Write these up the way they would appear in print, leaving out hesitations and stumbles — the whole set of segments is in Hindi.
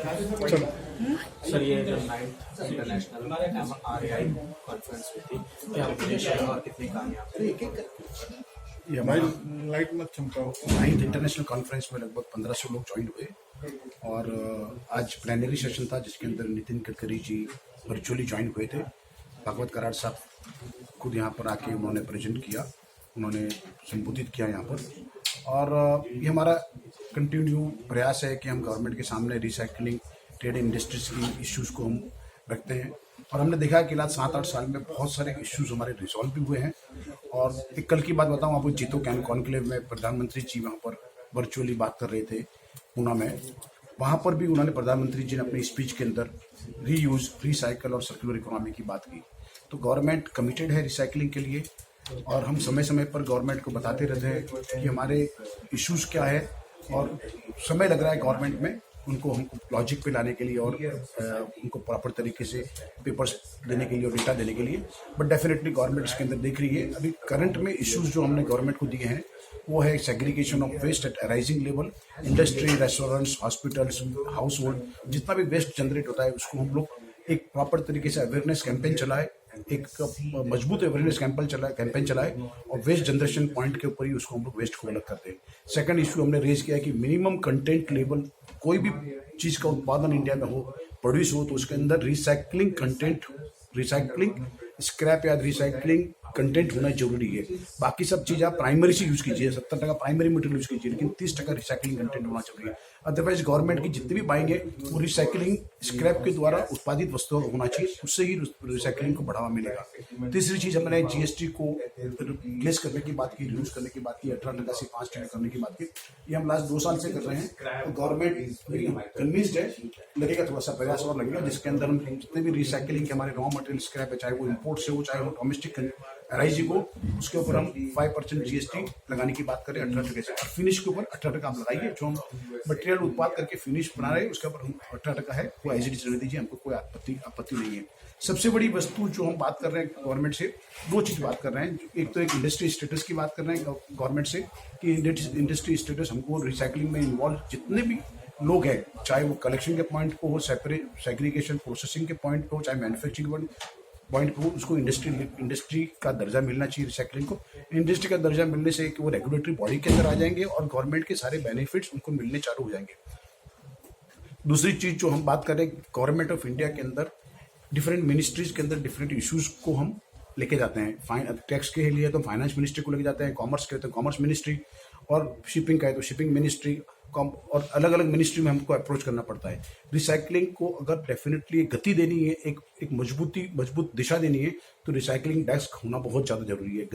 चलो सर, ये जो 9th इंटरनेशनल RAI कॉन्फ्रेंस हुई थी, क्या उद्देश्य और कितनी कामयाब? ये भाई हमारा लाइट मत चमकाओ। 9th इंटरनेशनल कॉन्फ्रेंस में लगभग 1500 लोग ज्वाइन हुए और आज प्लेनरी सेशन था जिसके अंदर नितिन गडकरी जी वर्चुअली ज्वाइन हुए थे। भागवत कराड़ साहब खुद यहाँ पर आके उन्होंने प्रेजेंट किया, उन्होंने संबोधित किया यहाँ पर। और ये हमारा कंटिन्यू प्रयास है कि हम गवर्नमेंट के सामने रिसाइकलिंग ट्रेड इंडस्ट्रीज की इश्यूज़ को हम रखते हैं। और हमने देखा कि लास्ट 7-8 साल में बहुत सारे इश्यूज हमारे रिजॉल्व भी हुए हैं। और एक कल की बात बताऊं आपको, जीतो कॉन्क्लेव में प्रधानमंत्री जी वहाँ पर वर्चुअली बात कर रहे थे पूना में। वहाँ पर भी उन्होंने प्रधानमंत्री जी ने अपनी स्पीच के अंदर रीयूज, रिसाइकल और सर्कुलर इकोनॉमी की बात की। तो गवर्नमेंट कमिटेड है रिसाइकलिंग के लिए और हम समय समय पर गवर्नमेंट को बताते रहते हैं कि हमारे इश्यूज क्या है। और समय लग रहा है गवर्नमेंट में उनको हमको लॉजिक पे लाने के लिए और उनको प्रॉपर तरीके से पेपर्स देने के लिए और डेटा देने के लिए। बट डेफिनेटली गवर्नमेंट इसके अंदर देख रही है। अभी करंट में इश्यूज जो हमने गवर्नमेंट को दिए हैं वो है segregation of waste at rising level. Industry, restaurants, hospitals, household, जितना भी वेस्ट जनरेट होता है उसको हम लोग एक प्रॉपर तरीके से अवेयरनेस कैंपेन चलाए, एक मजबूत अवेयरनेस कैंपेन चलाए और वेस्ट जनरेशन पॉइंट के ऊपर ही उसको हम लोग वेस्ट को अलग करते हैं। सेकंड इशू हमने रेज किया है कि मिनिमम कंटेंट लेवल, कोई भी चीज का उत्पादन इंडिया में हो, प्रोड्यूस हो, तो उसके अंदर रिसाइकलिंग कंटेंट, रिसाइकलिंग स्क्रैप या रिसाइकलिंग कंटेंट होना जरूरी है। बाकी सब चीज आप प्राइमरी से यूज कीजिए, 70% प्राइमरी मटेरियल यूज कीजिए, लेकिन 30% रिसाइकलिंग कंटेंट होना जरूरी है। अदरवाइज गवर्नमेंट की जितने भी पाएंगे वो रिसाइकलिंग स्क्रैप के द्वारा उत्पादित वस्तुओं का होना चाहिए, उससे ही रिसाइकलिंग को बढ़ावा मिलेगा। तीसरी चीज हमने GST को रिप्लेस करने की बात की, रिड्यूस करने की बात की, 18% से 5% करने की बात की। ये हम लास्ट 2 साल से कर रहे हैं। तो गवर्नमेंट कन्विंस्ड है, लगेगा थोड़ा सा प्रयास और लगेगा, जिसके अंदर हम जितने भी रिसाइकलिंग के हमारे रॉ मटेरियल स्क्रैप है, चाहे वो इम्पोर्ट से हो चाहे वो डोमेस्टिक राइजी को, उसके ऊपर हम 5% GST लगाने की बात करें 18% से। और फिनिश के ऊपर 18% आप लगाइए। जो हम मटेरियल उत्पाद करके फिनिश बना रहे हैं उसके ऊपर हम 18% है वो एज इट इज रहने दीजिए, हमको कोई आपत्ति नहीं है। सबसे बड़ी वस्तु जो हम बात कर रहे हैं गवर्नमेंट से, 2 चीज बात कर रहे हैं। एक तो एक इंडस्ट्री स्टेटस की बात कर रहे हैं गवर्नमेंट से कि इंडस्ट्री स्टेटस हमको रिसाइकलिंग में इन्वॉल्व जितने भी लोग हैं, चाहे वो कलेक्शन के पॉइंट पे हो, सेपरेट सेग्रीगेशन प्रोसेसिंग के पॉइंट पे हो, चाहे मैन्युफैक्चरिंग पॉइंट पे हो, उसको इंडस्ट्री का दर्जा मिलना चाहिए। रिसाइकलिंग को इंडस्ट्री का दर्जा मिलने से कि वो रेगुलेटरी बॉडी के अंदर आ जाएंगे और गवर्नमेंट के सारे बेनिफिट्स उनको मिलने चालू हो जाएंगे। दूसरी चीज जो हम बात करें, गवर्नमेंट ऑफ इंडिया के अंदर डिफरेंट मिनिस्ट्रीज के अंदर डिफरेंट इश्यूज को हम लेके जाते हैं। टैक्स के लिए तो फाइनेंस मिनिस्ट्री को लेके जाते हैं, कॉमर्स के तो कॉमर्स मिनिस्ट्री, और शिपिंग का है तो शिपिंग मिनिस्ट्री, और अलग अलग मिनिस्ट्री में हमको अप्रोच करना पड़ता है। रिसाइकलिंग को अगर डेफिनेटली गति देनी है, एक मजबूत दिशा देनी है, तो रिसाइकलिंग डेस्क होना बहुत ज़्यादा जरूरी है।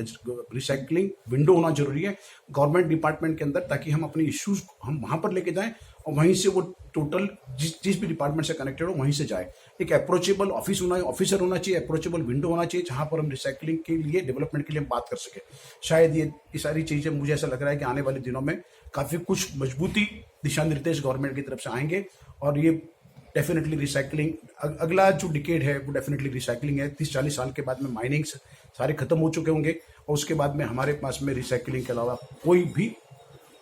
रिसाइकलिंग विंडो होना जरूरी है गवर्नमेंट डिपार्टमेंट के अंदर, ताकि हम अपने इश्यूज हम वहाँ पर लेके जाएं और वहीं से वो टोटल जिस भी डिपार्टमेंट से कनेक्टेड हो वहीं से जाए। एक अप्रोचेबल ऑफिसर होना चाहिए, अप्रोचेबल विंडो होना चाहिए, जहाँ पर हम रिसाइकलिंग के लिए, डेवलपमेंट के लिए हम बात कर सके। शायद ये सारी चीज़ें, मुझे ऐसा लग रहा है कि आने वाले दिनों में काफ़ी कुछ मजबूती दिशा निर्देश गवर्नमेंट की तरफ से आएंगे और ये डेफिनेटली रिसाइकलिंग, अगला जो डिकेड है वो डेफिनेटली रिसाइकलिंग है। 30-40 साल के बाद में माइनिंग सारे खत्म हो चुके होंगे और उसके बाद में हमारे पास में रिसाइकलिंग के अलावा कोई भी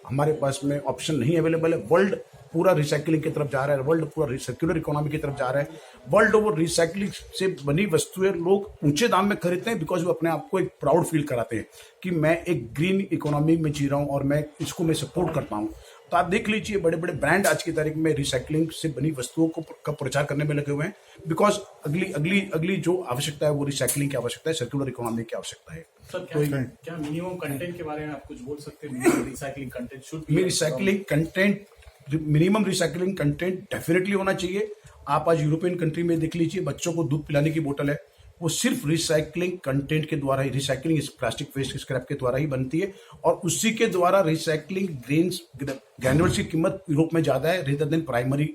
हमारे पास में ऑप्शन नहीं अवेलेबल है। वर्ल्ड पूरा रिसाइकलिंग की तरफ जा रहा है, वर्ल्ड पूरा सर्कुलर इकोनॉमी की तरफ जा रहा है। वर्ल्ड ओवर रिसाइकलिंग से बनी वस्तुएं लोग ऊंचे दाम में खरीदते हैं, बिकॉज वो अपने आप को एक प्राउड फील कराते हैं कि मैं एक ग्रीन इकोनॉमी में जी रहा हूँ और मैं इसको मैं सपोर्ट करता हूँ। तो आप देख लीजिए, बड़े बड़े ब्रांड आज की तारीख में रिसाइकलिंग से बनी वस्तुओं का प्रचार करने में लगे हुए हैं, बिकॉज अगली जो आवश्यकता है वो रिसाइकलिंग की आवश्यकता है, सर्कुलर इकोनॉमी की आवश्यकता है। सर, क्या मिनिमम कंटेंट के बारे में आप कुछ बोल सकते हैं? Recycling content should be recycling content, minimum recycling content definitely होना चाहिए। आप आज यूरोपियन कंट्री में देख लीजिए, बच्चों को दूध पिलाने की बोतल है, वो सिर्फ रिसाइकलिंग कंटेंट के द्वारा ही, रिसाइकलिंग प्लास्टिक वेस्ट स्क्रैप के द्वारा ही बनती है और उसी के द्वारा रिसाइकलिंग ग्रैन्युल्स की कीमत यूरोप में ज्यादा है रेदर देन प्राइमरी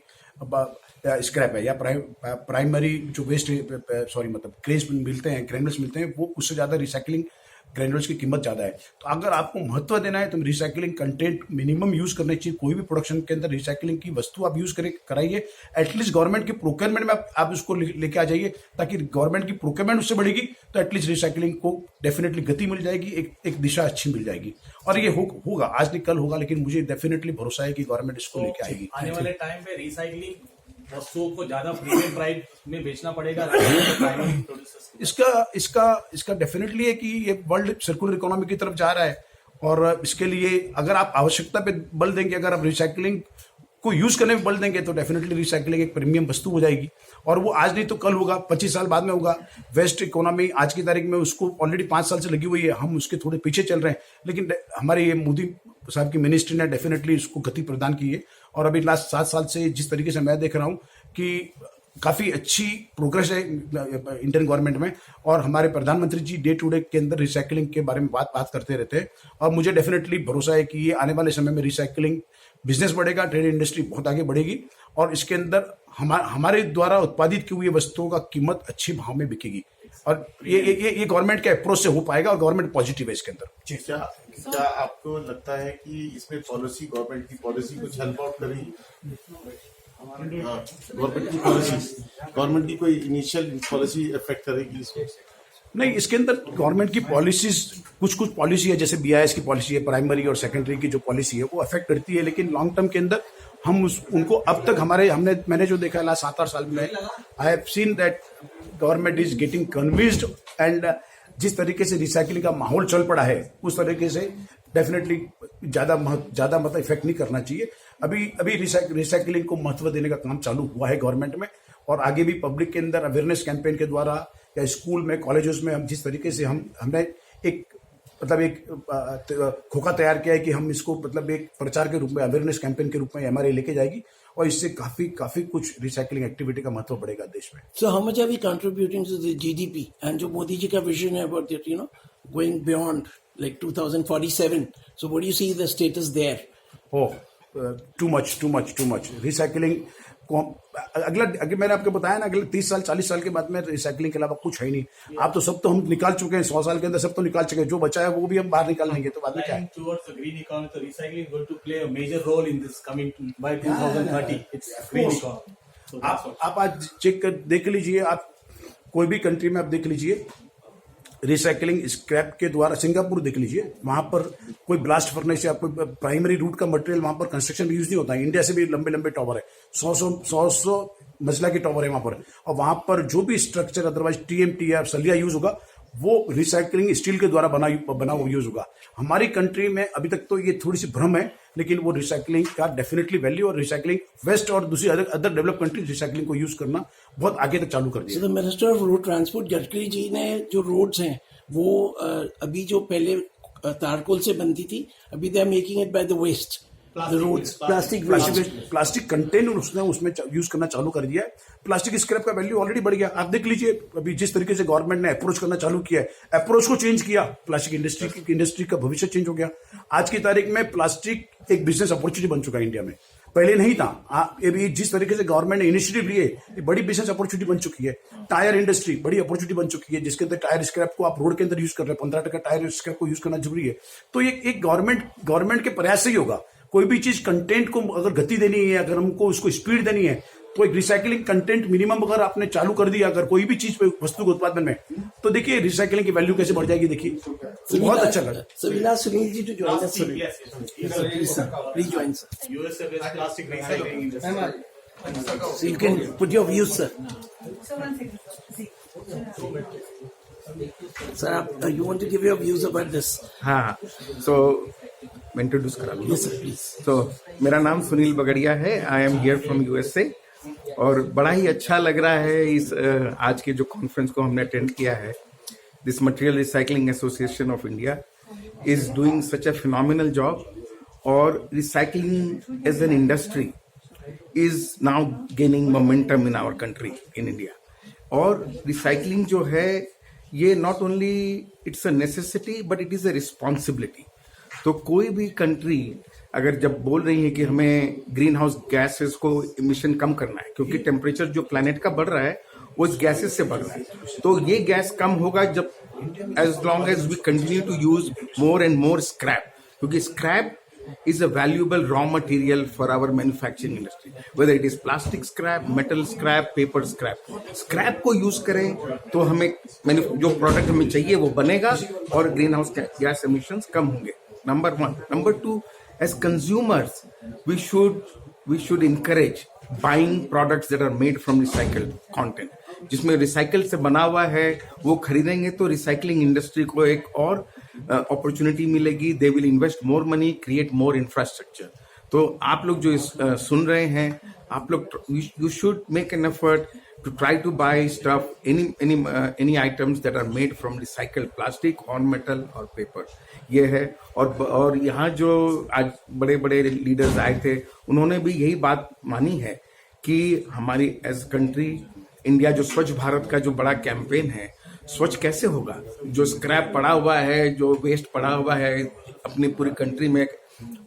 स्क्रैप है या प्राइमरी जो वेस्ट मतलब ग्रेन्स मिलते हैं, ग्रैन्युल्स मिलते हैं, वो उससे ज्यादा रिसाइकलिंग ग्रैन्युल्स की कीमत ज्यादा है। तो अगर आपको महत्व देना है तो रिसाइकलिंग कंटेंट मिनिमम यूज करना चाहिए। कोई भी प्रोडक्शन के अंदर रिसाइकलिंग की वस्तु आप यूज कराइए, एटलीस्ट गवर्नमेंट की प्रोक्योरमेंट में आप उसको लेके आ जाइए, ताकि गवर्नमेंट की प्रोक्योरमेंट उससे बढ़ेगी तो एटलीस्ट रिसाइकलिंग को डेफिनेटली गति मिल जाएगी, एक दिशा अच्छी मिल जाएगी। और ये होगा, आज नहीं कल होगा, लेकिन मुझे डेफिनेटली भरोसा है कि गवर्नमेंट इसको लेके आएगी। आने वाले टाइम पे रिसाइकलिंग वस्तुओं को ज्यादा प्रीमियम प्राइस में बेचना पड़ेगा प्राइमरी प्रोड्यूसर्स। इसका डेफिनेटली है कि ये वर्ल्ड सर्कुलर इकोनॉमी की तरफ जा रहा है, और इसके लिए अगर आप आवश्यकता पे बल देंगे, अगर आप रिसाइकलिंग को यूज करने में बल देंगे, तो डेफिनेटली रिसाइकलिंग एक प्रीमियम वस्तु हो जाएगी, और वो आज नहीं तो कल होगा, 25 साल बाद में होगा। वेस्ट इकोनॉमी आज की तारीख में उसको ऑलरेडी 5 साल से लगी हुई है, हम उसके थोड़े पीछे चल रहे हैं, लेकिन हमारे ये मोदी साहब की मिनिस्ट्री ने डेफिनेटली इसको गति प्रदान की है, और अभी लास्ट 7 साल से जिस तरीके से मैं देख रहा हूँ कि काफी अच्छी प्रोग्रेस है इंडियन गवर्नमेंट में, और हमारे प्रधानमंत्री जी डे टू डे के अंदर रिसाइकलिंग के बारे में बात करते रहते हैं, और मुझे डेफिनेटली भरोसा है कि ये आने वाले समय में रिसाइकलिंग बिजनेस बढ़ेगा, ट्रेड इंडस्ट्री बहुत आगे बढ़ेगी, और इसके अंदर हमारे द्वारा उत्पादित की हुई वस्तुओं का कीमत अच्छी भाव में बिकेगी, और ये गवर्नमेंट के अप्रोच से हो पाएगा, और गवर्नमेंट पॉजिटिव है इसके अंदर। क्या आपको लगता है कि इसमें पॉलिसी, गवर्नमेंट की पॉलिसी कुछ हेल्प आउट करेगी? गवर्नमेंट की कोई इनिशियल पॉलिसी इफेक्ट करेगी इसमें? नहीं, इसके अंदर गवर्नमेंट की पॉलिसीज कुछ पॉलिसी है, जैसे BIS की पॉलिसी है, प्राइमरी और सेकेंडरी की जो पॉलिसी है वो अफेक्ट करती है, लेकिन लॉन्ग टर्म के अंदर हम उनको अब तक मैंने जो देखा है लास्ट 7-8 साल में, I have seen that government is getting convinced, and जिस तरीके से रिसाइकलिंग का माहौल चल पड़ा है उस तरीके से डेफिनेटली ज्यादा मतलब इफेक्ट नहीं करना चाहिए। अभी रिसाइकलिंग को महत्व देने का काम चालू हुआ है गवर्नमेंट में, और आगे भी पब्लिक के अंदर अवेयरनेस कैंपेन के द्वारा या स्कूल में, कॉलेजेस में हम जिस तरीके से हमने एक खोखा तैयार किया है कि हम इसको एक प्रचार के रूप में, अवेयरनेस कैंपेन के रूप में हमारे लेके जाएगी, और इससे काफी कुछ रिसाइकलिंग एक्टिविटी का महत्व बढ़ेगा देश में। So how much are we contributing to the GDP? And जो मोदी जी का विजन है about that, going beyond like 2047. So what do you see the status there? Oh, too much. Recycling को अगर मैंने आपको बताया ना, अगले 30 साल 40 साल के बाद में रिसाइकलिंग के अलावा कुछ है ही नहीं। आप तो सब तो हम निकाल चुके हैं, 100 साल के अंदर सब तो निकाल चुके हैं, जो बचा है वो भी हम बाहर निकाल लेंगे, तो बाद में क्या है? Towards the green economy, so recycling is going to play a major role in this coming by 2030. It's green economy. So that's what. आप आज चेक कर देख लीजिए, आप कोई भी कंट्री में आप देख लीजिए, रिसाइकलिंग स्क्रैप के द्वारा, सिंगापुर देख लीजिए, वहां पर कोई ब्लास्ट फर्नेस या कोई प्राइमरी रूट का मटेरियल वहां पर कंस्ट्रक्शन में यूज नहीं होता है। इंडिया से भी लंबे टावर है, 100 मंजिला के टावर है वहां पर, और वहां पर जो भी स्ट्रक्चर अदरवाइज TMT या सलिया यूज होगा वो रिसाइकलिंग स्टील के द्वारा बना हुआ यूज होगा। हमारी कंट्री में अभी तक तो ये थोड़ी सी भ्रम है, लेकिन वो रिसाइकलिंग का डेफिनेटली वैल्यू, और रिसाइकलिंग वेस्ट और दूसरी अदर डेवलप कंट्रीज रिसाइकलिंग को यूज करना बहुत आगे तक चालू कर दिया। So the Minister of Road Transport Gadkari ji ने जो रोड्स हैं वो अभी जो पहले तारकोल से बनती थी, अभी they are making it by the waste, the roads, plastic content उसमें यूज करना चालू कर दिया है। प्लास्टिक स्क्रैप का वैल्यू ऑलरेडी बढ़ गया। आप देख लीजिए अभी जिस तरीके से गवर्नमेंट ने अप्रोच करना चालू किया है, अप्रोच को चेंज किया, प्लास्टिक इंडस्ट्री का भविष्य चेंज हो गया। आज की तारीख में प्लास्टिक एक बिजनेस अपॉर्चुनिटी बन चुका है इंडिया में, पहले नहीं था। ये जिस तरीके से गवर्नमेंट ने इनिशिएटिव लिए, ये बड़ी बिजनेस अपॉर्चुनिटी बन चुकी है। टायर इंडस्ट्री बड़ी अपॉर्चुनिटी बन चुकी है, जिसके अंदर टायर स्क्रैप को आप रोड के अंदर यूज कर रहे हैं, 15% टायर स्क्रैप को यूज करना जरूरी है। तो ये एक गवर्नमेंट के प्रयास से ही होगा। कोई भी चीज कंटेंट को अगर गति देनी है, अगर हमको उसको स्पीड देनी है, तो एक रिसाइकलिंग कंटेंट मिनिमम अगर आपने चालू कर दिया, अगर कोई भी चीज पे वस्तु के उत्पादन में, तो देखिए रिसाइकलिंग की वैल्यू कैसे बढ़ जाएगी। देखिए बहुत अच्छा लगा। Sunil ji to join us. Yes. Please join, sir. USA based plastic recycling industry. So you can put your views, sir. Sir, you want to give your views about this? हाँ, so मैं इंट्रोड्यूस करा दूँ। Yes, sir, please. तो मेरा नाम सुनील बगड़िया है, I am here from USA, और बड़ा ही अच्छा लग रहा है इस आज के जो कॉन्फ्रेंस को हमने अटेंड किया है। This material recycling association of India is doing such a phenomenal job, और recycling as an industry is now gaining momentum in our country, in India. और रिसाइकलिंग जो है ये not only it's a necessity but it is a responsibility. तो कोई भी कंट्री अगर जब बोल रही है कि हमें ग्रीन हाउस गैसेस को इमिशन कम करना है, क्योंकि टेम्परेचर जो प्लैनेट का बढ़ रहा है वो इस गैसेस से बढ़ रहा है, तो ये गैस कम होगा जब as long as we continue to use more and more scrap, क्योंकि scrap is a valuable raw material for our manufacturing industry, whether it is plastic scrap, metal scrap, paper scrap. Scrap को यूज करें तो हमें जो प्रोडक्ट हमें चाहिए वो बनेगा और ग्रीन हाउस गैस एमिशंस कम होंगे। Number 1. Number 2, as consumers we should encourage buying products that are made from recycled content. जिसमें रिसाइकल से बना हुआ है वो खरीदेंगे तो रिसाइकलिंग इंडस्ट्री को एक और अपॉर्चुनिटी मिलेगी. They will invest more money, create more infrastructure. तो आप लोग जो सुन रहे हैं, आप लोग you should make an effort to try to buy stuff, any items that are made from recycled plastic or metal or paper. ये है. और यहाँ जो आज बड़े बड़े लीडर्स आए थे उन्होंने भी यही बात मानी है कि हमारी एज कंट्री इंडिया जो स्वच्छ भारत का जो बड़ा कैंपेन है, स्वच्छ कैसे होगा. जो स्क्रैप पड़ा हुआ है, जो वेस्ट पड़ा हुआ है अपनी पूरी कंट्री में,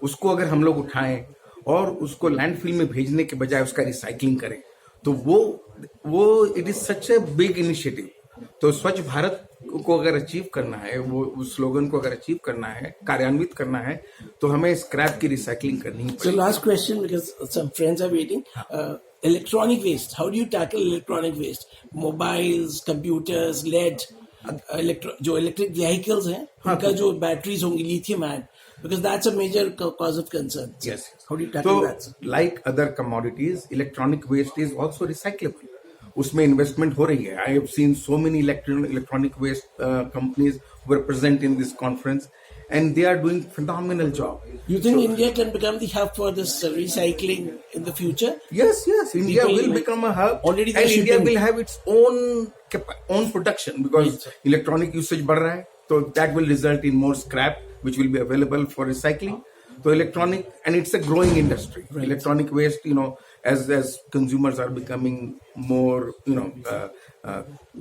उसको अगर हम लोग उठाएं और उसको लैंडफिल में भेजने के बजाय उसका रिसाइकलिंग करें तो वो it is such a big initiative. तो स्वच्छ भारत को अगर अचीव करना है, वो उस स्लोगन को अगर अचीव करना है, कार्यान्वित करना है, तो हमें स्क्रैप की रिसाइकलिंग करनी है. So last question, because some friends are waiting. Electronic waste. How do you tackle electronic waste? Mobiles, computers, LED, जो electric vehicles हैं, उनका जो batteries होंगी lithium ion, because that's a major cause of concern. Yes. How do you tackle So, that? like other commodities, electronic waste is also recyclable. उसमें इन्वेस्टमेंट हो रही है. I have seen so many electronic waste companies who were present in this conference, and they are doing phenomenal job. You think India can become the hub for this recycling in the future? Yes. India People will like- become a hub, Already and they're India shipping. will have its own production because electronic usage बढ़ रहा है. So that will result in more scrap, which will be available for recycling. So electronic, and it's a growing industry. Right. Electronic waste, as consumers are becoming more,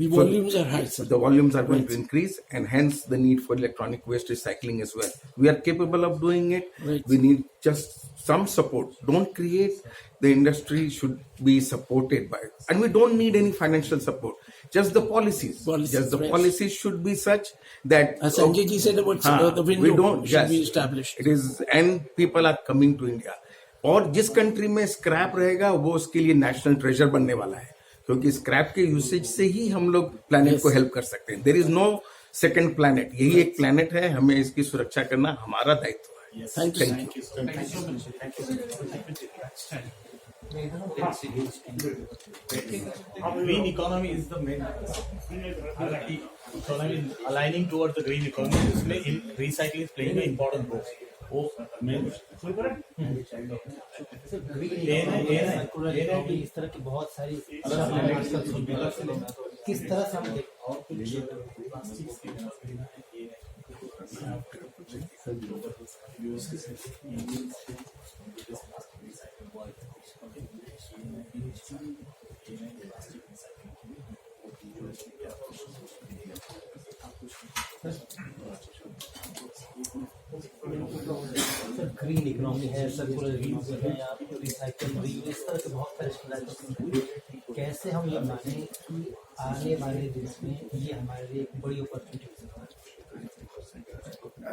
The volumes are high, sir. the volumes are going to increase, and hence the need for electronic waste recycling as well. We are capable of doing it. Right. We need just some support. Don't create. The industry should be supported by it. And we don't need any financial support. Just the policies. Just the right. policies should be such that As Sanjay ji said about the window we don't, should yes. be established. It is, and people are coming to India. और जिस कंट्री में स्क्रैप रहेगा वो उसके लिए नेशनल ट्रेजर बनने वाला है, क्योंकि स्क्रैप के यूसेज से ही हम लोग प्लैनेट को हेल्प कर सकते हैं. There is no second planet. यही एक प्लैनेट है, हमें इसकी सुरक्षा करना हमारा दायित्व है. Thank you. Thank you so much. Green economy is the main economy aligning towards the green economy. इसमें recycling is playing an important role. वो main इस तरह की बहुत सारी किस तरह से हम ग्रीन इकोनॉमी है, सर्कुलर यूज है, रिसाइकल रीयूज, इस तरह के बहुत सारे स्ट्रैटेजी हैं. कैसे हम ये माने कि आने वाले दिन में ये हमारे लिए एक बड़ी अपॉर्चुनिटी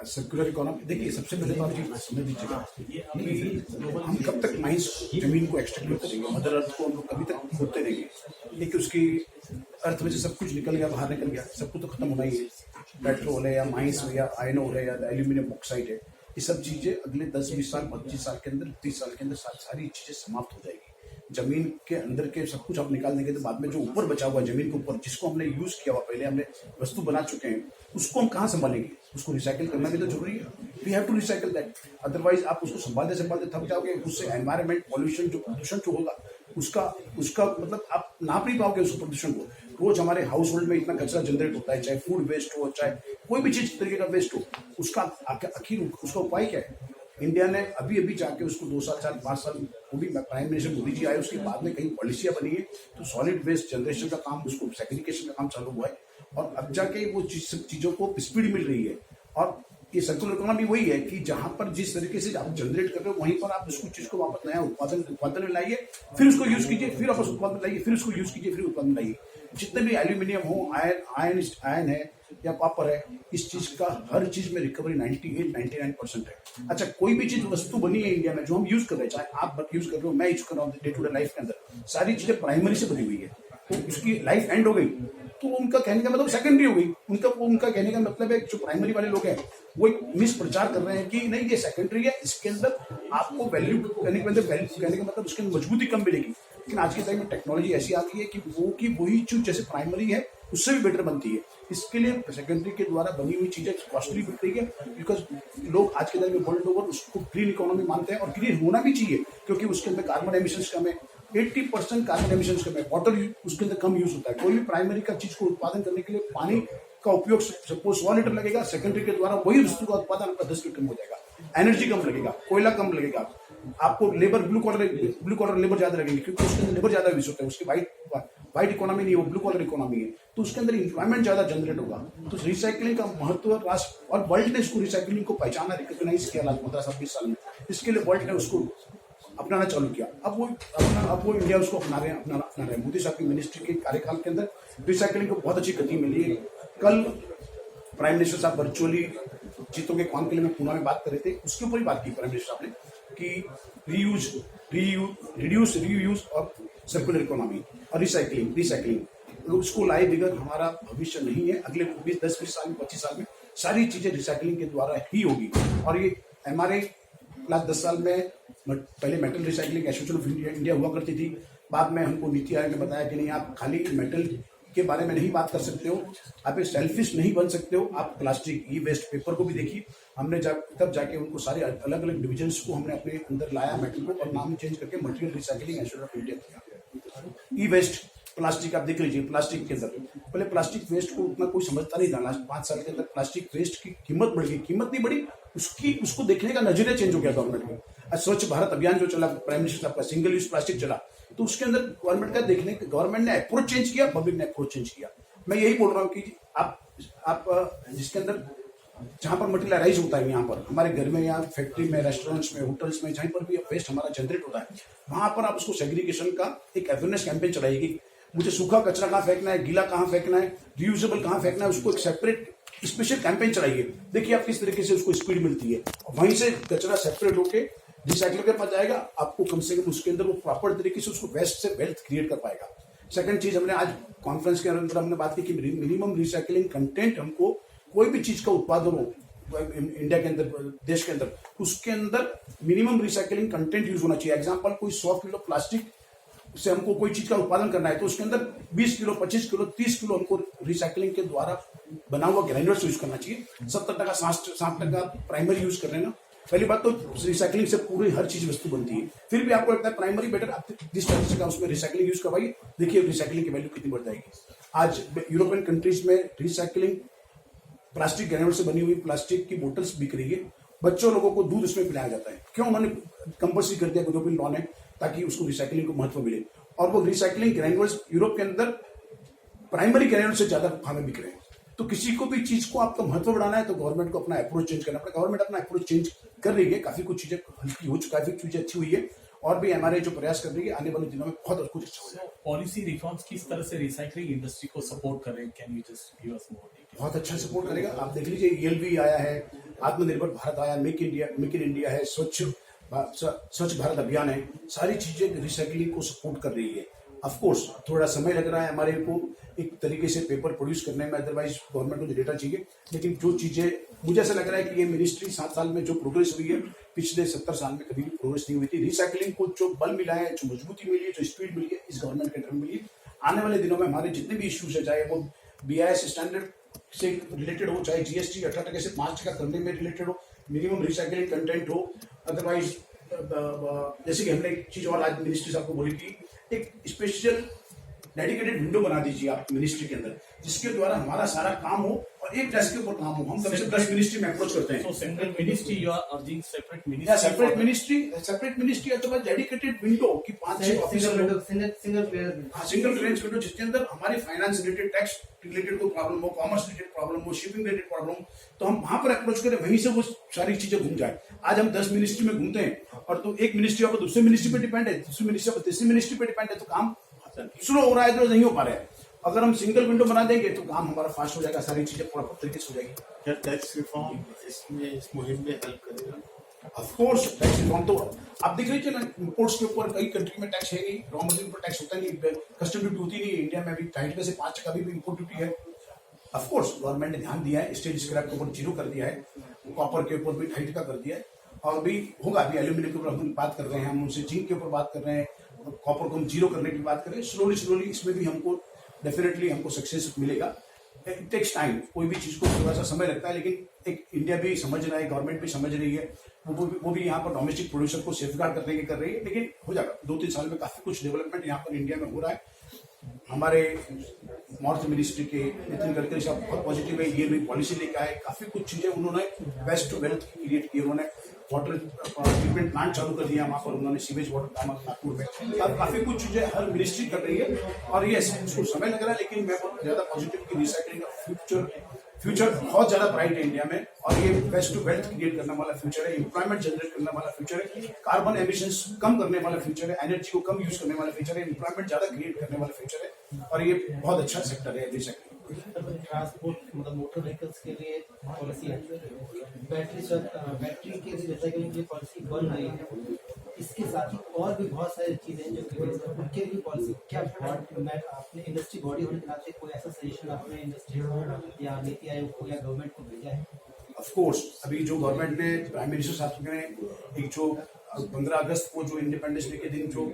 सर्कुलर इकोनॉमी. देखिए, सबसे पहले तो आप जी समझ लीजिएगा कि हम कब तक माइंस जमीन को एक्सट्रैक्ट करेंगे, मदर अर्थ को हम लोग कभी तक खोदते रहेंगे. देखिए, उसकी अर्थ में से सब कुछ निकल गया, बाहर निकल गया, सब कुछ तो खत्म होना ही है. पेट्रोल है या माइंस हो या आयन हो है या एल्यूमिनियम बॉक्साइट है, ये सब चीजें अगले 10-20 साल 25 साल के अंदर 30 साल के अंदर सारी चीजें समाप्त हो जाएगी. जमीन के अंदर के सब कुछ आप निकाल देंगे तो बाद में जो ऊपर बचा हुआ जमीन के ऊपर जिसको हमने यूज किया हुआ, पहले हमने वस्तु बना चुके हैं, उसको हम कहाँ संभालेंगे? उसको रिसाइकिल करना भी तो जरूरी है. We have to recycle that. Otherwise आप उसको संभालते थक जाओगे. उससे एनवायरमेंट पॉल्यूशन जो प्रदूषण जो होगा उसका मतलब आप नाप नहीं पाओगे उस प्रदूषण को. रोज हमारे हाउस होल्ड में इतना कचरा जनरेट होता है, चाहे फूड वेस्ट हो, चाहे कोई भी चीज तरीके का वेस्ट हो. उसका आखिर उसका उपाय क्या है? इंडिया ने अभी जाके उसको 2 साल 4-5 साल, वो भी प्राइम मिनिस्टर मोदी जी आए, उसके बाद में कई पॉलिसियां बनी है. तो सॉलिड वेस्ट जनरेशन का काम, उसको सेग्रीगेशन का काम चालू हुआ है, और अब जाके वो सब चीजों को स्पीड मिल रही है. और ये सर्कुलर इकोनॉमी वही है कि जहां पर जिस तरीके से आप जनरेट कर रहे हो वहीं पर आप उसको चीज को वापस नया उत्पादन में लाइए, फिर उसको यूज कीजिए, फिर वापस उत्पादन लाइए, फिर उसको यूज कीजिए, फिर उत्पादन लाइए. जितने भी एल्यूमिनियम हो, आयन है या कॉपर है, इस चीज का हर चीज में रिकवरी 98-99% है. अच्छा, कोई भी चीज वस्तु बनी है इंडिया में जो हम यूज कर रहे हैं, चाहे आप यूज कर रहे हो, मैं यूज कर रहा हूँ, डे टू डे लाइफ के अंदर सारी चीजें प्राइमरी से बनी हुई है. तो उसकी लाइफ एंड हो गई, तो उनका कहने का मतलब सेकेंडरी हो गई। उनका कहने का मतलब है जो प्राइमरी वाले लोग हैं वो एक मिस प्रचार कर रहे हैं कि नहीं ये सेकेंडरी है, इसके अंदर आपको वैल्यू कहने का मतलब उसके अंदर मजबूती कम मिलेगी। लेकिन आज के टाइम में टेक्नोलॉजी ऐसी आ गई है कि वही चीज जैसे प्राइमरी है उससे भी बेटर बनती है। इसके लिए सेकेंडरी के द्वारा बनी हुई चीजें कॉस्टली बिक रही है, बिकॉज लोग आज के टाइम में वर्ल्ड ओवर उसको ग्रीन इकोनॉमी मानते हैं और ग्रीन होना भी चाहिए क्योंकि उसके अंदर कार्बन एमिशंस कम है, 80% कार्बन एमिशंस कम है, वाटर उसके अंदर कम यूज होता है। कोई भी प्राइमरी का चीज को उत्पादन करने के लिए पानी का उपयोग सपोज 100 लीटर लगेगा, सेकेंडरी के द्वारा वही वस्तु का उत्पादन आपका 10 लीटर कम हो जाएगा। एनर्जी कम लगेगा, कोयला कम लगेगा, आपको लेबर ब्लू कॉलर लेबर ज्यादा लगेंगे क्योंकि उसके अंदर लेबर ज्यादा यूज होता है। उसकी व्हाइट इकोनॉमी नहीं है, वो ब्लू कॉलर इकोनॉमी है, तो उसके अंदर इंप्लॉयमेंट ज्यादा जनरेट होगा। तो रिसाइकलिंग का महत्व राष्ट्र और वर्ल्ड ने इसको रिसाइकलिंग को पहचाना, रिकॉग्नाइज किया 15-20 साल में। इसके लिए वर्ल्ड ने उसको अपनाना चालू किया। अब वो इंडिया उसको अपना रहे हैं। मोदी साहब की मिनिस्ट्री के कार्यकाल के अंदर रिसाइकलिंग को बहुत अच्छी गति मिली है। कल प्राइम मिनिस्टर साहब वर्चुअली जीतों के कॉन्क्लेव में पुणे में बात कर रहे थे, उसके ऊपर ही बात की प्राइम मिनिस्टर साहब ने कि रीयूज और सर्कुलर इकोनॉमी और रिसाइकलिंग उसको लाए बगैर हमारा भविष्य नहीं है। अगले 10-20 साल में 25 साल में सारी चीजें रिसाइकलिंग के द्वारा ही होगी। और ये हमारे लास्ट 10 साल में पहले metal recycling association of India हुआ करती थी, बाद में हमको नीति आयोग ने बताया कि नहीं आप खाली मेटल के बारे में नहीं बात कर सकते हो, आप एक सेल्फिश नहीं बन सकते हो, आप प्लास्टिक ई वेस्ट पेपर को भी देखिए। हमने तब जाके उनको सारे अलग अलग डिविजन्स को हमने अपने अंदर लाया मेटल को और नाम चेंज करके material recycling association of India किया। ई वेस्ट प्लास्टिक आप देख लीजिए, प्लास्टिक के अंदर पहले प्लास्टिक वेस्ट को उतना कोई समझता नहीं था। लास्ट 5 साल के अंदर प्लास्टिक वेस्ट की कीमत बढ़ गई, कीमत नहीं बढ़ी, उसको देखने का नजरिया चेंज हो गया गवर्नमेंट का। स्वच्छ भारत अभियान जो चला प्राइम मिनिस्टर साहब का, सिंगल यूज प्लास्टिक चला, तो उसके अंदर गवर्नमेंट ने अप्रोच चेंज किया, पब्लिक ने अप्रोच चेंज किया। मैं यही बोल रहा हूँ कि आप जिसके अंदर जहां पर मटेरियलाइज होता है, यहाँ पर हमारे घर में या फैक्ट्री में, रेस्टोरेंट्स में, होटल्स में, जहां पर भी वेस्ट हमारा जनरेट होता है, वहां पर आप उसको सेग्रीगेशन का एक अवेयरनेस कैंपेन चलाएगी। मुझे सूखा कचरा कहाँ फेंकना है, गीला कहाँ फेंकना है, रियूजेबल कहाँ फेंकना है, उसको एक सेपरेट स्पेशल कैंपेन चलाइए। देखिए आप किस तरीके से उसको स्पीड मिलती है, वहीं से कचरा सेपरेट होके रिसाइकल के पास जाएगा, आपको कम से कम उसके अंदर वो प्रॉपर तरीके से उसको वेस्ट से वेल्थ क्रिएट कर पाएगा। सेकंड चीज, हमने आज कॉन्फ्रेंस के अंदर हमने बात की कि मिनिमम रिसाइकलिंग कंटेंट, हमको कोई भी चीज का उत्पादन हो इंडिया के अंदर, देश के अंदर, उसके अंदर मिनिमम रिसाइकलिंग कंटेंट यूज होना चाहिए। एग्जांपल, कोई 100 किलो प्लास्टिक से हमको कोई चीज का उत्पादन करना है तो उसके अंदर 20 किलो, 25 किलो, 30 किलो हमको रिसाइकलिंग के द्वारा बना हुआ ग्रेन्यूल्स यूज करना चाहिए। 70% 60% प्राइमरी यूज कर रहे हैं ना। पहली बात तो रिसाइकलिंग से पूरी हर चीज वस्तु बनती है। फिर भी आपको लगता है प्राइमरी बेटर, आप जिस तरह से उसमें रिसाइकलिंग यूज करवाइए, देखिए रिसाइकलिंग की वैल्यू कितनी बढ़ जाएगी। आज यूरोपियन कंट्रीज में रिसाइकलिंग प्लास्टिक ग्रेन्यूल से बनी हुई प्लास्टिक की बोतल्स बिक रही है। बच्चों लोगों को दूध उसमें पिलाया जाता है। क्यों? उन्होंने कंपल्सरी कर दिया, यूरोपियन लॉ ने, ताकि उसको रिसाइकलिंग को महत्व मिले। और वो रिसाइकलिंग ग्रेन्यूल्स यूरोप के अंदर प्राइमरी ग्रेन्यूल से ज्यादा हमें बिक रहे हैं। तो किसी को भी चीज को आपका महत्व बढ़ाना है तो गवर्नमेंट को अपना अप्रोच चेंज करना पड़ेगा। गवर्नमेंट अपना अप्रोच चेंज कर रही है, काफी कुछ चीजें हल्की हो चुका है, काफी चीजें अच्छी हुई है, और भी हमारे जो प्रयास कर रही है आने वाले दिनों में बहुत कुछ अच्छा हो जाएगा। पॉलिसी रिफॉर्म्स किस तरह से रिसाइकलिंग इंडस्ट्री को सपोर्ट कर रहे हैं? Can you just give us more detail? बहुत अच्छा सपोर्ट करेगा। आप देख लीजिए, ELV आया है, आत्मनिर्भर भारत आया, मेक इन इंडिया है, स्वच्छ भारत अभियान है, सारी चीजें रिसाइकलिंग को सपोर्ट कर रही है। ऑफ कोर्स थोड़ा समय लग रहा है हमारे को एक तरीके से पेपर प्रोड्यूस करने में, अदरवाइज गवर्नमेंट को डेटा चाहिए। लेकिन जो चीजें मुझे ऐसा लग रहा है कि ये मिनिस्ट्री 7 साल में जो प्रोग्रेस हुई है, पिछले 70 साल में कभी भी प्रोग्रेस नहीं हुई थी। रिसाइकलिंग को जो बल मिला है, जो मजबूती मिली है, जो स्पीड मिली है, इस गवर्नमेंट के टर्म मिली है। आने वाले दिनों में हमारे जितने भी इश्यूज है, चाहे वो BIS स्टैंडर्ड से रिलेटेड हो, चाहे GST 18% से 5% करने में रिलेटेड हो, मिनिमम रिसाइकलिंग कंटेंट हो, अदरवाइज जैसे कि हमने एक चीज और आज मिनिस्ट्री साहब को बोली थी, एक स्पेशल डेडिकेटेड विंडो बना दीजिए आप मिनिस्ट्री के अंदर, जिसके द्वारा हमारा सारा काम हो और एक डेस्क के ऊपर काम हो। हम कम से 10 मिनिस्ट्री में अप्रोच करते हैं। So central ministry, you are urging separate या ministry? सेपरेट मिनिस्ट्री अथवा डेडिकेटेड विंडो की 5-6 ऑफिसर हो, सिंगल क्लियरेंस विंडो, जिसके अंदर हमारे फाइनेंस रिलेटेड, टैक्स रिलेटेड कोई प्रॉब्लम हो, कॉमर्स रिलेटेड प्रॉब्लम हो, शिपिंग रिलेटेड प्रॉब्लम हो, तो हम वहां पर अप्रोच करें, वहीं से वो सारी चीजें घूम जाए। आज हम 10 मिनिस्ट्री में घूमते हैं और तो एक मिनिस्ट्री आपको दूसरी मिनिस्ट्री पे डिपेंड है, दूसरी मिनिस्ट्री पर तीसरी मिनिस्ट्री पे डिपेंड है, तो काम स्लो हो रहा है, तो नहीं हो पा रहा है। अगर हम सिंगल विंडो बना देंगे तो काम हमारा फास्ट हो जाएगा, सारी चीजें प्रॉपर तरीके से हो जाएगी। क्या टैक्स रिफॉर्म इसमें इस मुहिम में हेल्प करेगा? ऑफ कोर्स टैक्स रिफॉर्म तो आप देख लीजिए ना, इम्पोर्ट्स के ऊपर कई कंट्री में टैक्स है नहीं, रॉ मटेरियल पर टैक्स होता नहीं, कस्टम ड्यूटी होती नहीं, इंडिया में अभी 2.5 से 5% भी इम्पोर्ट ड्यूटी है। ऑफ कोर्स गवर्नमेंट ने ध्यान दिया है, स्टील स्क्रैप के ऊपर 0 कर दिया है, कॉपर के ऊपर भी 2.5 का कर दिया है, और भी होगा। अभी एल्यूमिनियम के ऊपर हम बात कर रहे हैं, हम उनसे जिंक के ऊपर बात कर रहे हैं, कॉपर को हम 0 करने की बात कर रहे हैं। स्लोली इसमें भी हमको डेफिनेटली हमको सक्सेस मिलेगा। इट टेक्स टाइम, कोई भी चीज को थोड़ा सा समय लगता है, लेकिन एक इंडिया भी समझ रहा है, गवर्नमेंट भी समझ रही है, वो भी यहाँ पर डोमेस्टिक प्रोड्यूसर को सेफगार्ड करने की कर रही है, लेकिन हो जाएगा। 2-3 साल में काफी कुछ डेवलपमेंट यहाँ पर इंडिया में हो रहा है। हमारे नॉर्थ मिनिस्ट्री के नितिन गडकरी साहब बहुत पॉजिटिव है, ये नई पॉलिसी लेके आए, काफी कुछ चीजें उन्होंने वेस्ट टू वेल्थ क्रिएट की, उन्होंने वाटर ट्रीटमेंट प्लांट चालू कर दिया वहां पर, उन्होंने सीवेज वाटर नागपुर में, और काफी कुछ चीजें हर मिनिस्ट्री कर रही है। और ये उसको समय लग रहा है, लेकिन मैं बहुत ज्यादा पॉजिटिव की रिसाइकलिंग का फ्यूचर बहुत ज्यादा ब्राइट है इंडिया में, और ये वेस्ट टू वेल्थ क्रिएट करने वाला फ्यूचर है, एम्प्लॉयमेंट जनरेट करने वाला फ्यूचर है, कार्बन एमिशंस कम करने वाला फ्यूचर है, एनर्जी को कम यूज करने वाला फ्यूचर है, एम्प्लॉयमेंट ज्यादा क्रिएट करने वाला फ्यूचर है, और ये बहुत अच्छा सेक्टर है रिसाइकलिंग। ट्रांसपोर्ट मतलब मोटर व्हीकल्स के लिए पॉलिसी है, बैटरी के लिए रिसाइकलिंग की पॉलिसी बन रही है, इसके साथ ही और भी बहुत सारी चीजें हैं जो कि उनके लिए पॉलिसी क्या मैं आपने इंडस्ट्री बॉडी होने के नाते कोई ऐसा सजेशन आपने इंडस्ट्री को या नीति आयोग को या गवर्नमेंट को भेजा है? ऑफ कोर्स अभी जो गवर्नमेंट ने, प्राइम मिनिस्टर साहब ने एक जो 15 अगस्त को जो इंडिपेंडेंस डे के दिन जो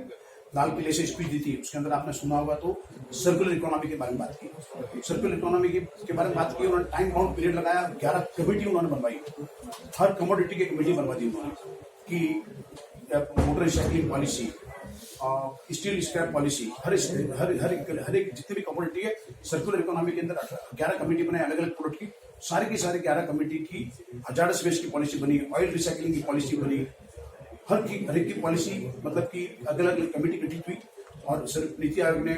लाल किले से स्पीच दी थी, उसके अंदर आपने सुना होगा तो सर्कुलर इकोनॉमी के बारे में बात की। सर्कुलर इकोनॉमी के बारे में बात की, उन्होंने टाइम बाउंड पीरियड लगाया, 11 कमेटी उन्होंने बनवाई, हर कमोडिटी की कमेटी बनवा दी उन्होंने, कि motor recycling policy, steel scrap policy, हर एक जितनी भी कमोडिटी है सर्कुलर इकोनॉमी के अंदर 11 कमेटी बनाई अलग अलग प्रोडक्ट की, सारे के सारे 11 कमेटी की हजार्डस वेस्ट की पॉलिसी बनी, ऑयल रिसाइकलिंग की पॉलिसी बनी, हर एक की पॉलिसी मतलब कि अलग अलग कमेटी गठित हुई, और नीति आयोग ने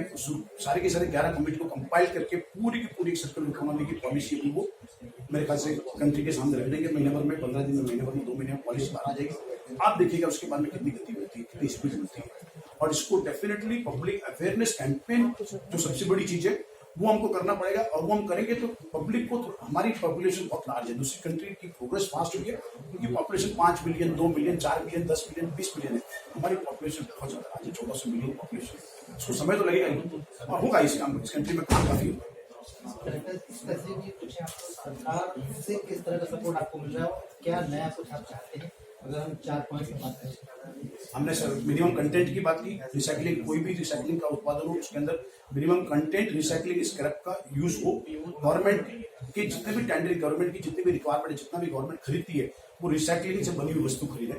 सारे के सारे 11 कमेटी को कंपाइल करके पूरी की पूरी सर्कुलर इकोनॉमी की पॉलिसी वो मेरे ख्याल से कंट्री के सामने रख देंगे। महीने भर में, 15 दिन में, महीने भर में, 2 महीने में पॉलिसी बाहर आ जाएगी। आप देखिएगा उसके बाद में कितनी गति मिलती है, कितनी स्पीड मिलती है, और इसको डेफिनेटली पब्लिक अवेयरनेस कैंपेन जो सबसे बड़ी चीज है वो हमको करना पड़ेगा, और वो हम करेंगे तो पब्लिक को, हमारी पॉपुलेशन बहुत लार्ज है, दूसरी कंट्री की प्रोग्रेस फास्ट हुई है, उनकी population 5 million, 2 million, 4 million, 10 million, 20 million है, हमारी पॉपुलेशन बहुत ज्यादा लार्ज है, 1400 मिलियन पॉपुलेशन। उसको समय तो लगेगा ही, और होगा इस कंट्री में काम काफी होगा। सरकार से किस तरह का सपोर्ट आपको मिल रहा है, क्या नया कुछ आप चाहते हैं? अगर हम 4 पॉइंट की बात करें, हमने सर मिनिमम कंटेंट की बात की, रिसाइकलिंग, कोई भी रिसाइकलिंग का उत्पादन हो उसके अंदर मिनिमम कंटेंट रिसाइकलिंग स्क्रैप का यूज हो, गवर्नमेंट के जितने भी टेंडर, गवर्नमेंट की जितनी भी रिक्वायरमेंट है, जितना भी गवर्नमेंट खरीदती है वो रिसाइकलिंग से बनी हुई वस्तु खरीदे,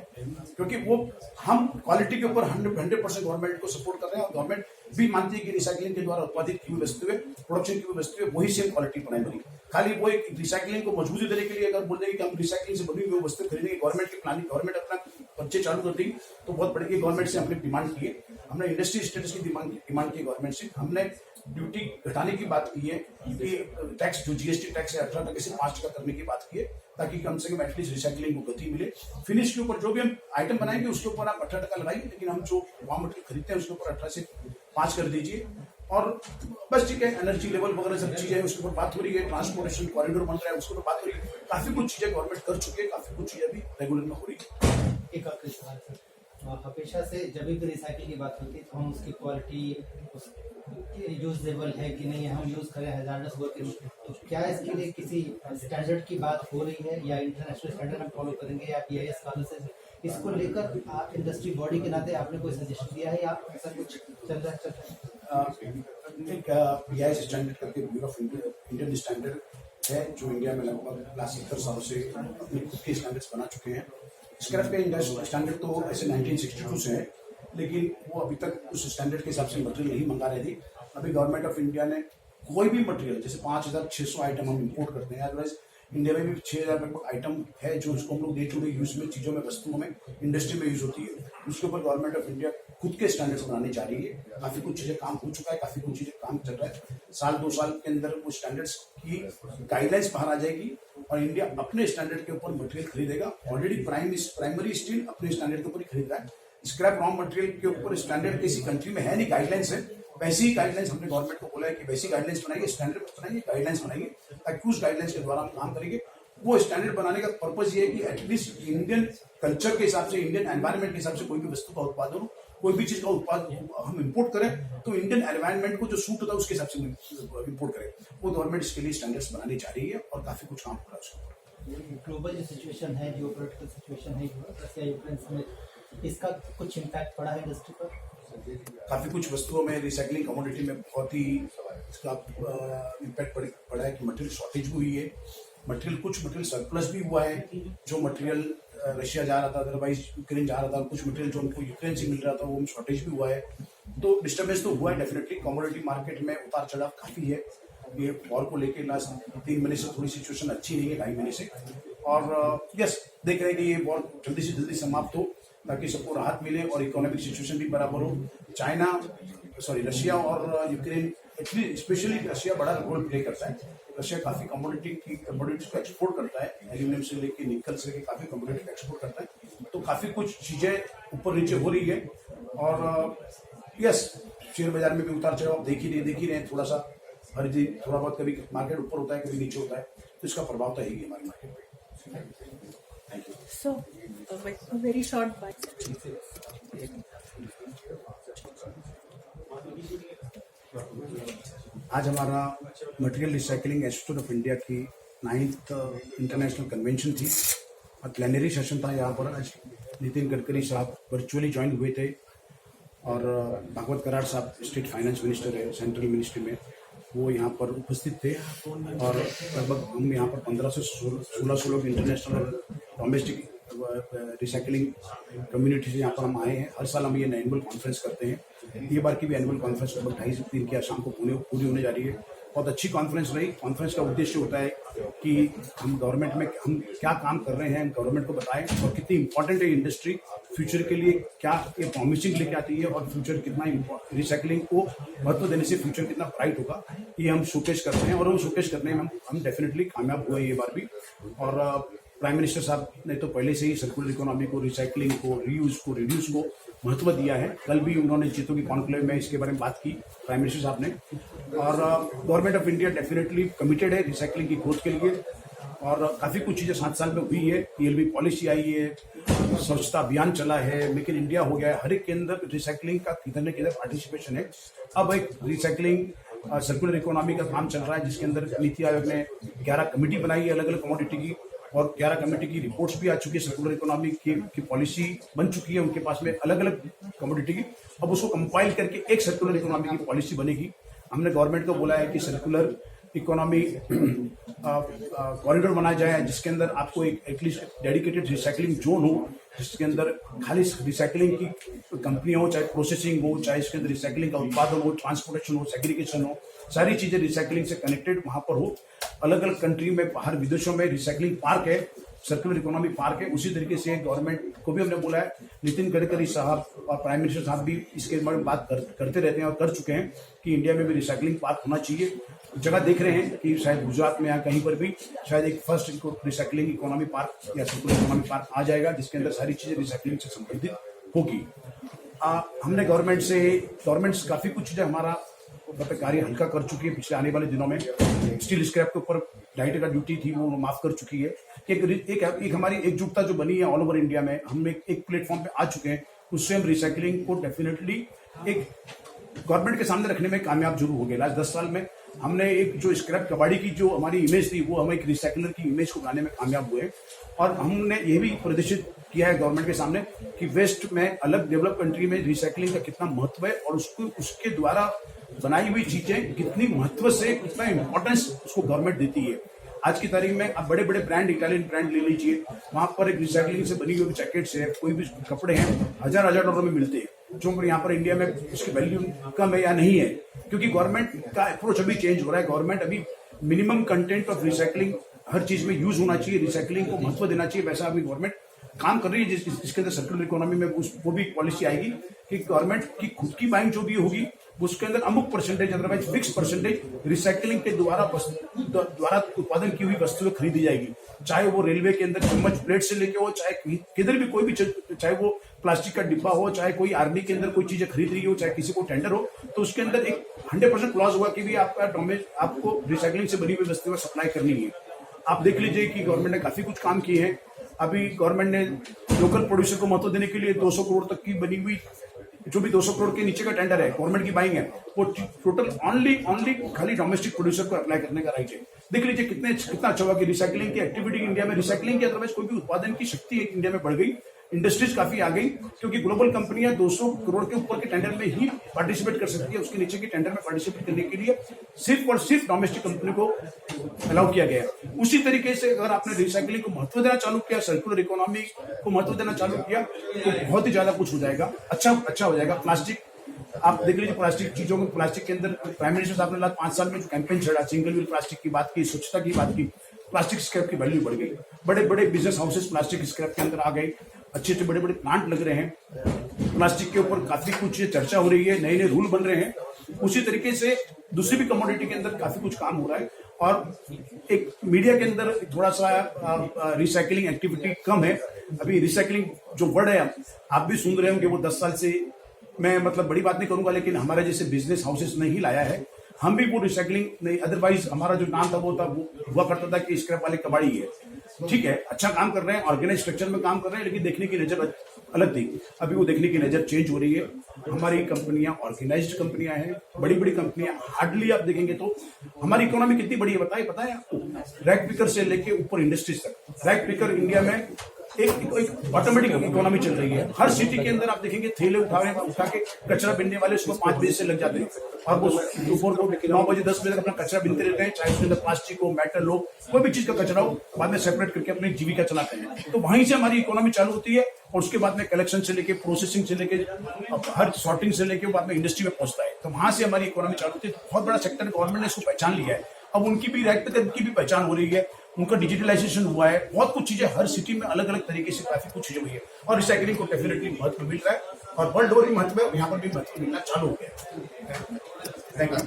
क्योंकि वो हम क्वालिटी के ऊपर 100% गवर्नमेंट को सपोर्ट कर रहे हैं, और गवर्नमेंट भी मानती है कि रिसाइकलिंग के द्वारा उत्पादित की हुई वस्तु है, प्रोडक्शन की हुई वस्तु है, वही सेम क्वालिटी बनाई बनी। खाली वो एक रिसाइकलिंग को मजबूती देने के लिए अगर बोल देंगे कि हम रिसाइकलिंग से बनी हुई वस्तु खरीदेंगे, गवर्नमेंट की प्लानिंग, गवर्नमेंट अपना पर्चे चालू कर देगी तो बहुत बड़ी गवर्नमेंट से हमने डिमांड की है, हमने इंडस्ट्री स्टेटस की डिमांड की गवर्नमेंट से, हमने ड्यूटी घटाने की बात की है कि टैक्स जो जीएसटी टैक्स है 18% से 5% करने की बात की है, ताकि कम से कम एटलीस्ट रिसाइकलिंग को गति मिले। फिनिश के ऊपर जो भी हम आइटम बनाएंगे उसके ऊपर आप 18% लगाइए, लेकिन हम जो रॉ मटेरियल खरीदते हैं उसके ऊपर 18 से 5 कर दीजिए। और बस ठीक है, एनर्जी लेवल वगैरह सब चीजें उसके ऊपर बात हो रही है, ट्रांसपोर्टेशन कॉरिडोर बन रहा है उसके ऊपर बात हो रही है, काफी कुछ चीजें गवर्नमेंट कर चुकी है, काफी कुछ चीजें अभी रेगुलर में हो रही है। एक आखिरी सवाल सर, हमेशा से जब भी रिसाइकलिंग की बात होती है तो हम उसकी क्वालिटी यूजेबल है कि नहीं, हम यूज करें हजार्डस वर्क के रूप में, तो क्या इसके लिए किसी स्टैंडर्ड की बात हो रही है, या इंटरनेशनल स्टैंडर्ड हम फॉलो करेंगे, या PIS स्कॉलरशिप, इसको लेकर आप इंडस्ट्री बॉडी के नाते आपने कोई सजेशन दिया है, या ऐसा कुछ चल रहा है? PIS स्टैंडर्ड करके ब्यूरो ऑफ इंडियन स्टैंडर्ड है, जो इंडिया में लगभग लास्ट 70 सालों से अपने खुद के स्टैंडर्ड्स बना चुके हैं। स्क्रैप के स्टैंडर्ड तो ऐसे 1962 से है, लेकिन वो अभी तक उस स्टैंडर्ड के हिसाब से मटेरियल नहीं मंगा रहे थे। अभी गवर्नमेंट ऑफ इंडिया ने कोई भी मटेरियल, जैसे 5600 आइटम हम इंपोर्ट करते हैं, अदरवाइज इंडिया में भी 6000 आइटम है जो उसको हम लोग डे टू डे यूज में, चीजों में, वस्तुओं में, इंडस्ट्री में यूज होती है, उसके ऊपर गवर्नमेंट ऑफ इंडिया खुद के स्टैंडर्ड्स बनाने जा रही है। काफी कुछ चीजें काम हो चुका है, काफी कुछ चीजें काम चल रहा है, साल 2 साल के अंदर वो स्टैंडर्ड्स की गाइडलाइंस बाहर आ जाएगी और इंडिया अपने स्टैंडर्ड के ऊपर मटेरियल खरीदेगा। ऑलरेडी प्राइमरी स्टील अपने स्टैंडर्ड के ऊपर ही खरीद रहा है, स्क्रैप रॉ मटेरियल के ऊपर स्टैंडर्ड किसी कंट्री में है नहीं, गाइडलाइंस है। वैसी ही गाइडलाइंस हमने गवर्नमेंट को बोला है कि वैसी गाइडलाइंस बनाइए, स्टैंडर्ड बनाइए, गाइडलाइंस बनाइए, ताकि उस गाइडलाइंस के द्वारा हम काम करेंगे। वो स्टैंडर्ड बनाने का पर्पज ये है कि एटलीस्ट इंडियन कल्चर के हिसाब से, इंडियन एनवायरनमेंट के हिसाब से कोई भी वस्तु का उत्पादन हो, कोई भी चीज का उत्पादन हम इंपोर्ट करें तो इंडियन एनवायरनमेंट को जो सूट होता है उसके हिसाब से इंपोर्ट करें। वो गवर्नमेंट इसके लिए स्टैंडर्ड्स बनाने जा रही है और काफी कुछ काम हो रहा है उसके ऊपर। ग्लोबल जो सिचुएशन है, जियोपॉलिटिकल सिचुएशन है रसिया यूक्रेन समेत, इसका कुछ इम्पैक्ट पड़ा है इंडस्ट्री पर? काफी कुछ वस्तुओं में, रिसाइकलिंग कमोडिटी में बहुत ही इसका इम्पैक्ट पड़ा है कि मटेरियल शॉर्टेज हुई है, कुछ मटेरियल सरप्लस भी हुआ है। जो मटेरियल रशिया जा रहा था, अदरवाइज यूक्रेन जा रहा था, कुछ मटेरियल जो उनको यूक्रेन से मिल रहा था वो शॉर्टेज भी हुआ है। तो डिस्टर्बेंस तो हुआ है डेफिनेटली। कमोडिटी मार्केट में उतार चढ़ाव काफी है। ये वॉर को लेकर लास्ट 3 महीने से थोड़ी सिचुएशन अच्छी नहीं है, 2.5 महीने से। और यस, देख रहे हैं कि ये वॉर जल्दी से जल्दी समाप्त हो ताकि सबको राहत मिले और इकोनॉमिक सिचुएशन भी बराबर हो। रशिया और यूक्रेन, एक्चुअली स्पेशली रशिया बड़ा रोल प्ले करता है। रशिया काफी कमोडिटीज को एक्सपोर्ट करता है, एल्यूमिनियम से लेके निकल से लेके काफी कमोडिटी का एक्सपोर्ट करता है। तो काफी कुछ चीजें ऊपर नीचे हो रही है। और यस, शेयर बाजार में भी उतार चढ़ाव देख ही रहे हैं। थोड़ा सा हर दिन थोड़ा बहुत, कभी मार्केट ऊपर होता है, कभी नीचे होता है, तो इसका प्रभाव तो है ही हमारे मार्केट पे। Thank you. So, a very short bite. आज हमारा material recycling institute of India की 9th इंटरनेशनल कन्वेंशन थी और प्लेनरी सेशन था। यहाँ पर आज नितिन गडकरी साहब वर्चुअली ज्वाइन हुए थे और भागवत कराड़ साहब स्टेट फाइनेंस मिनिस्टर है सेंट्रल मिनिस्ट्री में, वो यहाँ पर उपस्थित थे। और लगभग हम यहाँ पर 15 से 1600 लोग इंटरनेशनल और डोमेस्टिक रिसाइकलिंग कम्युनिटी से यहाँ पर हम आए हैं। हर साल हम ये एनुअल कॉन्फ्रेंस करते हैं। ये बार की भी एनुअल कॉन्फ्रेंस लगभग 2.5 दिन की शाम को पूरी होने जा रही है। बहुत अच्छी कॉन्फ्रेंस रही। कॉन्फ्रेंस का उद्देश्य होता है कि हम गवर्नमेंट में हम क्या काम कर रहे हैं, हम गवर्नमेंट को बताएं और कितनी इंपॉर्टेंट है इंडस्ट्री फ्यूचर के लिए, क्या ये प्रॉमिसिंग लेके आती है और फ्यूचर कितना रिसाइकलिंग को महत्व देने से फ्यूचर कितना ब्राइट होगा, ये हम शोकेस करते हैं। और वो शोकेस करने में हम डेफिनेटली कामयाब हुए ये बार भी। और प्राइम मिनिस्टर साहब ने तो पहले से ही सर्कुलर इकोनॉमी को, रिसाइकलिंग को, रीयूज को, रिड्यूस को महत्व दिया है। कल भी उन्होंने जीतो की कॉन्क्लेव में इसके बारे में बात की प्राइम मिनिस्टर साहब ने। और government of India definitely committed है रिसाइकलिंग की ग्रोथ के लिए। और काफी कुछ चीजें 7 साल में हुई है। PLB पॉलिसी आई है, स्वच्छता अभियान चला है, मेक इन इंडिया हो गया है। हर एक के अंदर रिसाइकलिंग का किधर न किधर पार्टिसिपेशन है। अब एक रिसाइकलिंग सर्कुलर इकोनॉमी का काम चल रहा है, जिसके अंदर नीति आयोग ने 11 कमेटी बनाई है अलग अलग कमोडिटी की, और 11 कमेटी की रिपोर्ट्स भी आ चुकी है। सर्कुलर इकोनॉमी की पॉलिसी बन चुकी है उनके पास में अलग अलग कमोडिटी की। अब उसको कंपाइल करके एक सर्कुलर इकोनॉमी की पॉलिसी बनेगी। हमने गवर्नमेंट को बोला है कि सर्कुलर इकोनॉमी कॉरिडोर बनाया जाए, जिसके अंदर आपको एक एटलीस्ट डेडिकेटेड रिसाइकलिंग जोन हो, जिसके अंदर खाली रिसाइकलिंग की कंपनियां हो, चाहे प्रोसेसिंग हो, चाहे इसके अंदर रिसाइकलिंग का उत्पादन हो, ट्रांसपोर्टेशन हो, सेग्रीगेशन हो, सारी चीजें रिसाइकलिंग से कनेक्टेड वहां पर हो। अलग अलग कंट्री में, बाहर विदेशों में रिसाइकलिंग पार्क है, सर्कुलर इकोनॉमी पार्क है। उसी तरीके से गवर्नमेंट को भी हमने बोला है, नितिन गडकरी साहब और प्राइम मिनिस्टर साहब भी इसके बारे में बात करते रहते हैं और कर चुके हैं कि इंडिया में भी रिसाइकलिंग पार्क होना चाहिए। जगह देख रहे हैं कि शायद गुजरात में या कहीं पर भी शायद एक फर्स्ट रिसाइकलिंग इकोनॉमी पार्क या सर्कुलर इकोनॉमी पार्क आ जाएगा, जिसके अंदर सारी चीजें रिसाइकलिंग से संबंधित होगी। हमने गवर्नमेंट काफी कुछ चीजें हमारा कार्य हल्का कर चुकी है पिछले आने वाले दिनों में। स्टील स्क्रैप के ऊपर 2.5% ड्यूटी थी, वो माफ कर चुकी है। एक हमारी एकजुटता जो बनी है ऑल ओवर इंडिया में, हम एक प्लेटफॉर्म पे आ चुके हैं। उससे हम रिसाइकलिंग को डेफिनेटली एक गवर्नमेंट के सामने रखने में कामयाब जरूर हो गए। लास्ट 10 साल में हमने एक जो स्क्रैप कबाड़ी की जो हमारी इमेज थी, वो हम एक रिसाइकलर की इमेज को बनाने में कामयाब हुए। और हमने ये भी प्रदर्शित किया है गवर्नमेंट के सामने कि वेस्ट में, अलग डेवलप कंट्री में रिसाइकलिंग का कितना महत्व है और उसके द्वारा बनाई हुई चीजें कितनी महत्व से, कितना इंपॉर्टेंस उसको गवर्नमेंट देती है। आज की तारीख में आप बड़े बड़े ब्रांड, इटालियन ब्रांड ले लीजिए, वहां पर एक रिसाइकलिंग से बनी हुई जैकेट्स है, कोई भी कपड़े हैं, $1000 में मिलते हैं, जो यहाँ पर इंडिया में उसकी वैल्यू कम है या नहीं है, क्योंकि गवर्नमेंट का अप्रोच अभी चेंज हो रहा है। गवर्नमेंट अभी मिनिमम कंटेंट ऑफ रिसाइकलिंग हर चीज में यूज होना चाहिए, रिसाइकलिंग को महत्व देना चाहिए, वैसा अभी गवर्नमेंट काम कर रही है। जिसके अंदर सर्कुलर इकोनॉमी में वो भी पॉलिसी आएगी कि गवर्नमेंट की खुद की बाइंग जो भी होगी उसके अंदर अमुक percentage, otherwise fix percentage recycling के द्वारा उत्पादन की हुई वस्तुएं खरीदी जाएगी। चाहे वो रेलवे के अंदर चम्मच प्लेट से लेके हो, चाहे किधर भी कोई भी, चाहे वो प्लास्टिक का डिब्बा हो, चाहे कोई आर्मी के अंदर कोई चीजें खरीद रही हो, चाहे किसी को टेंडर हो, तो उसके अंदर एक 100% क्लॉज होगा कि भी आपको रिसाइकलिंग से बनी हुई वस्तुएं सप्लाई करनी है। आप देख लीजिए कि गवर्नमेंट ने काफी कुछ काम किए हैं। अभी गवर्नमेंट ने लोकल प्रोड्यूसर को महत्व देने के लिए 200 करोड़ तक की बनी हुई, जो भी 200 करोड़ के नीचे का टेंडर है गवर्नमेंट की बाइंग है, वो टोटल ओनली खाली डोमेस्टिक प्रोड्यूसर को अप्लाई करने का राइट है। देख लीजिए कितना अच्छा हुआ कि रिसाइकलिंग की एक्टिविटी इंडिया में, रिसाइकलिंग की अदरवाइज कोई भी उत्पादन की शक्ति इंडिया में बढ़ गई, इंडस्ट्रीज काफी आ गई, क्योंकि ग्लोबल कंपनियां 200 करोड़ के ऊपर के टेंडर में ही पार्टिसिपेट कर सकती है। उसके नीचे के टेंडर में पार्टिसिपेट करने के लिए सिर्फ और सिर्फ डोमेस्टिक कंपनी को अलाउ किया गया है। उसी तरीके से अगर आपने रिसाइकलिंग को महत्व देना चालू किया, सर्कुलर इकोनॉमी को महत्व देना चालू किया, तो बहुत ही ज्यादा कुछ हो जाएगा, अच्छा हो जाएगा। प्लास्टिक आप देख लीजिए, प्लास्टिक चीजों में, प्लास्टिक के अंदर प्राइम मिनिस्टर साहब ने लास्ट 5 साल में जो कैंपेन छेड़ा, सिंगल यूज प्लास्टिक की बात की, स्वच्छता की बात की, प्लास्टिक स्क्रैप की वैल्यू बढ़ गई। बड़े बड़े बिजनेस हाउसेस प्लास्टिक स्क्रैप के अंदर आ गए, अच्छे अच्छे बड़े बड़े प्लांट लग रहे हैं, प्लास्टिक के ऊपर काफी कुछ चर्चा हो रही है, नए नए रूल बन रहे हैं। उसी तरीके से दूसरी भी कमोडिटी के अंदर काफी कुछ काम हो रहा है। और एक मीडिया के अंदर थोड़ा सा रिसाइकलिंग एक्टिविटी कम है। अभी रिसाइकलिंग जो वर्ड है, आप भी सुन रहे होंगे, वो 10 साल से, मैं मतलब बड़ी बात नहीं करूंगा, लेकिन हमारे जैसे बिजनेस हाउसेस ने ही लाया है। हम भी वो रिसाइकलिंग नहीं, अदरवाइज हमारा जो नाम था वो हुआ करता था कि स्क्रैप वाले कबाड़ी है। ठीक है, अच्छा काम कर रहे हैं, ऑर्गेनाइज स्ट्रक्चर में काम कर रहे हैं, लेकिन देखने की नजर अलग थी। अभी वो देखने की नजर चेंज हो रही है। हमारी कंपनियां ऑर्गेनाइज्ड कंपनियां हैं, बड़ी बड़ी कंपनियां। हार्डली आप देखेंगे तो हमारी इकोनॉमी कितनी बड़ी है पता है आपको? रैक पिकर से लेके ऊपर इंडस्ट्रीज तक, रैक पिकर इंडिया में एक ऑटोमेटिक इकोनॉमी चल रही है। हर सिटी के अंदर आप देखेंगे थैले उठा के कचरा बिनने वाले सुबह 5 बजे से लग जाते हैं और वो दोपहर को 9 बजे 10 बजे तक अपना कचरा बिनते रहते हैं, चाहे उसके अंदर प्लास्टिक हो, मेटल हो, कोई भी चीज का कचरा हो, बाद में सेपरेट करके अपनी जीविका चलाते हैं। तो वहीं से हमारी इकोनॉमी चालू होती है और उसके बाद में कलेक्शन से लेके, प्रोसेसिंग से लेके, हर सॉर्टिंग से लेके बाद में इंडस्ट्री में पहुंचता है। तो वहां से हमारी इकोनॉमी चालू होती है। तो बहुत बड़ा सेक्टर गवर्नमेंट ने इसको पहचान लिया है। अब उनकी भी रैक पिकर की भी पहचान हो रही है, उनका डिजिटलाइजेशन हुआ है, बहुत कुछ चीजें हर सिटी में अलग अलग तरीके से काफी कुछ चीजें हुई है। और रिसाइकलिंग को डेफिनेटली महत्व मिल रहा है और वर्ल्ड ओवर भी महत्व है, यहाँ पर भी महत्व मिलना चालू हो गया है। Thank you.